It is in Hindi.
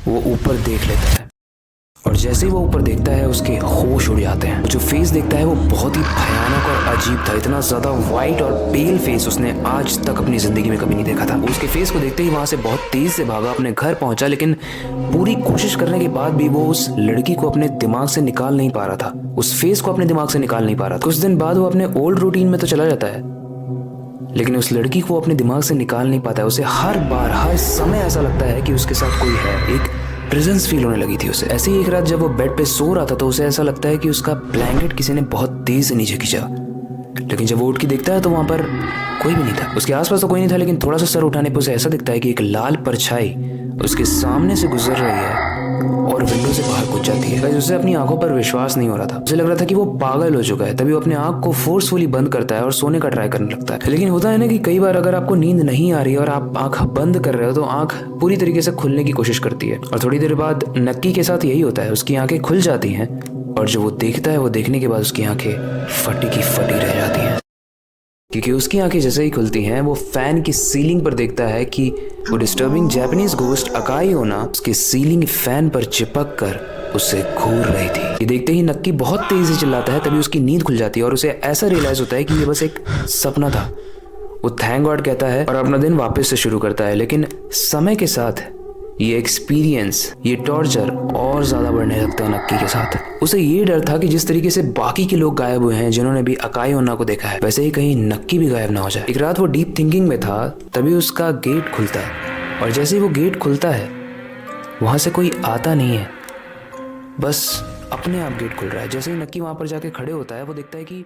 वो ऊपर देख लेता है और जैसे ही वो ऊपर देखता है उसके होश उड़ जाते हैं। जो फेस देखता है वो बहुत ही भयानक और अजीब था। इतना ज्यादा वाइट और पेल फेस उसने आज तक अपनी जिंदगी में कभी नहीं देखा था। उसके फेस को देखते ही वहां से बहुत तेज से भागा, अपने घर पहुंचा, लेकिन पूरी कोशिश करने के बाद भी वो उस लड़की को अपने दिमाग से निकाल नहीं पा रहा था, उस फेस को अपने दिमाग से निकाल नहीं पा रहा था। कुछ दिन बाद वो अपने ओल्ड रूटीन में तो चला जाता है, लेकिन उस लड़की को अपने दिमाग से निकाल नहीं पाता है। उसे हर बार हर समय ऐसा लगता है कि उसके साथ कोई है। एक प्रेजेंस फील होने लगी थी उसे। ऐसे ही एक रात जब वो बेड पे सो रहा था तो उसे ऐसा लगता है कि उसका ब्लैंकेट किसी ने बहुत तेज से नीचे खींचा, लेकिन जब वो उठ के देखता है तो वहां पर कोई भी नहीं था। उसके आसपास तो कोई नहीं था, लेकिन थोड़ा सा सर उठाने पर उसे ऐसा दिखता है कि एक लाल परछाई उसके सामने से गुजर रही है और विंडो से बाहर कूद जाती है। उसे अपनी आंखों पर विश्वास नहीं हो रहा था। उसे लग रहा था कि वो पागल हो चुका है। तभी वो अपने आंख को फोर्सफुली बंद करता है और सोने का ट्राई करने लगता है। लेकिन होता है ना कि कई बार अगर आपको नींद नहीं आ रही है और आप आंख बंद कर रहे हो तो आंख पूरी तरीके से खुलने की कोशिश करती है, और थोड़ी देर बाद नक्की के साथ यही होता है। उसकी आंखें खुल जाती हैं और जो वो देखता है वो देखने के बाद उसकी आंखें फटी की फटी रह जाती हैं, क्योंकि उसकी आंखें जैसे ही खुलती हैं वो फैन की सीलिंग पर देखता है कि वो डिस्टर्बिंग जापानीज घोस्ट अकाई ओना उसके सीलिंग फैन पर चिपक कर उसे घूर रही थी। ये देखते ही नक्की बहुत तेजी से चिल्लाता है। तभी उसकी नींद खुल जाती है और उसे ऐसा रियलाइज होता है कि ये बस एक सपना था। वो थैंक गॉड कहता है और अपना दिन वापस से शुरू करता है। लेकिन समय के साथ ये एक्सपीरियंस, ये टॉर्चर और ज्यादा बढ़ने लगता है नक्की के साथ। उसे ये डर था कि जिस तरीके से बाकी के लोग गायब हुए हैं जिन्होंने भी अकाई ओना को देखा है, वैसे ही कहीं नक्की भी गायब ना हो जाए। एक रात वो डीप थिंकिंग में था, तभी उसका गेट खुलता है और जैसे ही वो गेट खुलता है वहां से कोई आता नहीं है, बस अपने आप गेट खुल रहा है। जैसे ही नक्की वहां पर जाके खड़े होता है वो देखता है कि